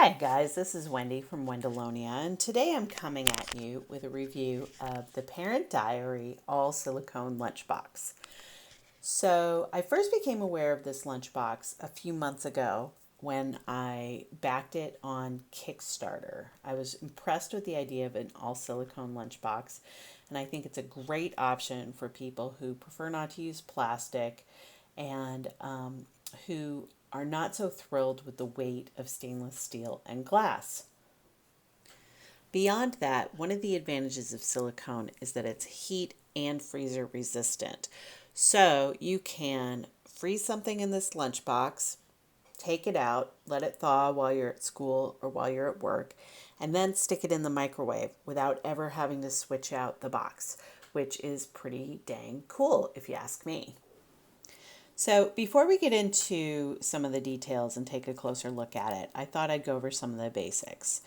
Hi guys, this is Wendy from Wendolonia, and today I'm coming at you with a review of the Parent Diary All Silicone Lunch Box. So I first became aware of this lunchbox a few months ago when I backed it on Kickstarter. I was impressed with the idea of an all silicone lunchbox, and I think it's a great option for people who prefer not to use plastic and who are not so thrilled with the weight of stainless steel and glass. Beyond that, one of the advantages of silicone is that it's heat and freezer resistant. So you can freeze something in this lunchbox, take it out, let it thaw while you're at school or while you're at work, and then stick it in the microwave without ever having to switch out the box, which is pretty dang cool if you ask me. So before we get into some of the details and take a closer look at it, I thought I'd go over some of the basics.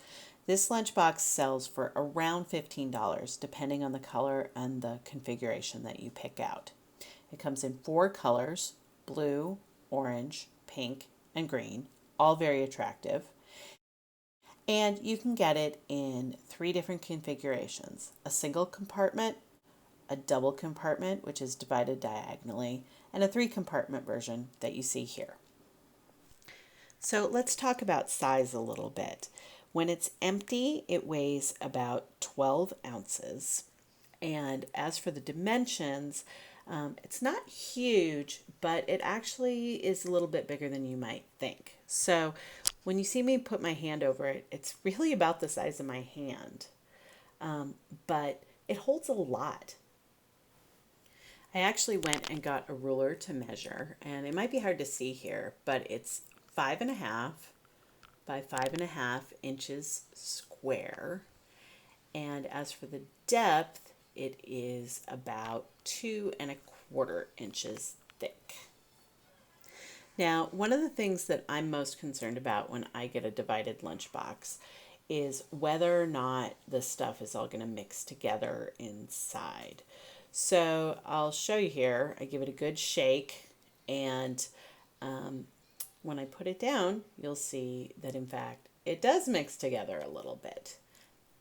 This lunchbox sells for around $15, depending on the color and the configuration that you pick out. It comes in 4 colors: blue, orange, pink, and green, all very attractive. And you can get it in 3 different configurations: a single compartment, a double compartment, which is divided diagonally, and a 3-compartment version that you see here. So let's talk about size a little bit. When it's empty, it weighs about 12 ounces. And as for the dimensions, it's not huge, but it actually is a little bit bigger than you might think. So when you see me put my hand over it, it's really about the size of my hand, but it holds a lot. I actually went and got a ruler to measure, and it might be hard to see here, but it's 5.5 by 5.5 inches square. And as for the depth, it is about 2.25 inches thick. Now, one of the things that I'm most concerned about when I get a divided lunchbox is whether or not the stuff is all going to mix together inside. So I'll show you here. I give it a good shake, and when I put it down, you'll see that in fact it does mix together a little bit.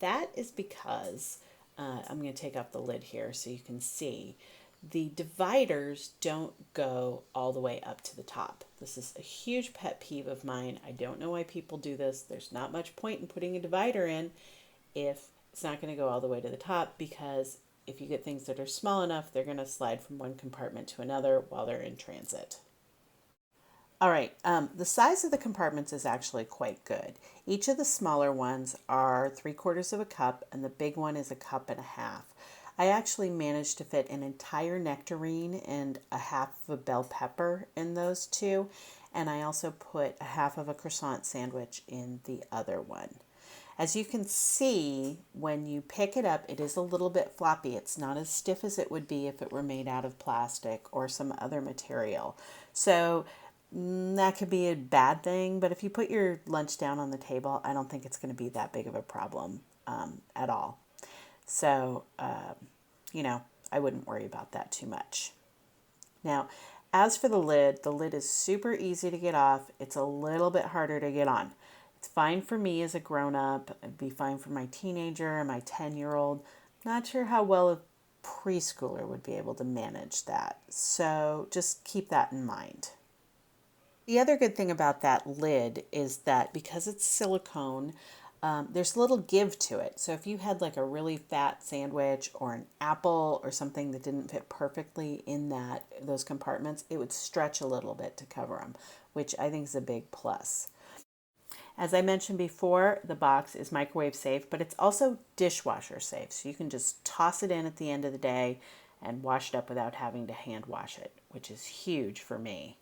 That is because I'm going to take off the lid here so you can see the dividers don't go all the way up to the top. This is a huge pet peeve of mine. I don't know why people do this. There's not much point in putting a divider in if it's not going to go all the way to the top, because if you get things that are small enough, they're going to slide from one compartment to another while they're in transit. All right, the size of the compartments is actually quite good. Each of the smaller ones are 3/4 of a cup, and the big one is 1.5 cups. I actually managed to fit an entire nectarine and a half of a bell pepper in those 2, and I also put a half of a croissant sandwich in the other one. As you can see, when you pick it up, it is a little bit floppy. It's not as stiff as it would be if it were made out of plastic or some other material. So that could be a bad thing, but if you put your lunch down on the table, I don't think it's going to be that big of a problem at all. So, I wouldn't worry about that too much. Now, as for the lid is super easy to get off. It's a little bit harder to get on. It's fine for me as a grown-up. It'd be fine for my teenager and my 10-year-old. Not sure how well a preschooler would be able to manage that. So just keep that in mind. The other good thing about that lid is that because it's silicone, there's a little give to it. So if you had like a really fat sandwich or an apple or something that didn't fit perfectly in those compartments, it would stretch a little bit to cover them, which I think is a big plus. As I mentioned before, the box is microwave safe, but it's also dishwasher safe. So you can just toss it in at the end of the day and wash it up without having to hand wash it, which is huge for me.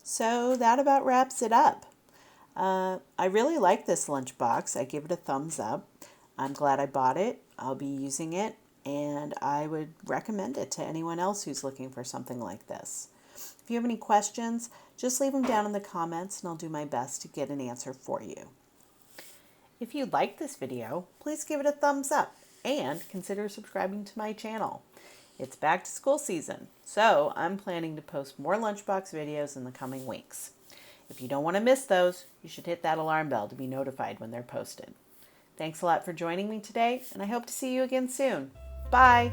So that about wraps it up. I really like this lunchbox. I give it a thumbs up. I'm glad I bought it. I'll be using it, and I would recommend it to anyone else who's looking for something like this. If you have any questions, just leave them down in the comments and I'll do my best to get an answer for you. If you liked this video, please give it a thumbs up and consider subscribing to my channel. It's back to school season, so I'm planning to post more lunchbox videos in the coming weeks. If you don't want to miss those, you should hit that alarm bell to be notified when they're posted. Thanks a lot for joining me today, and I hope to see you again soon. Bye!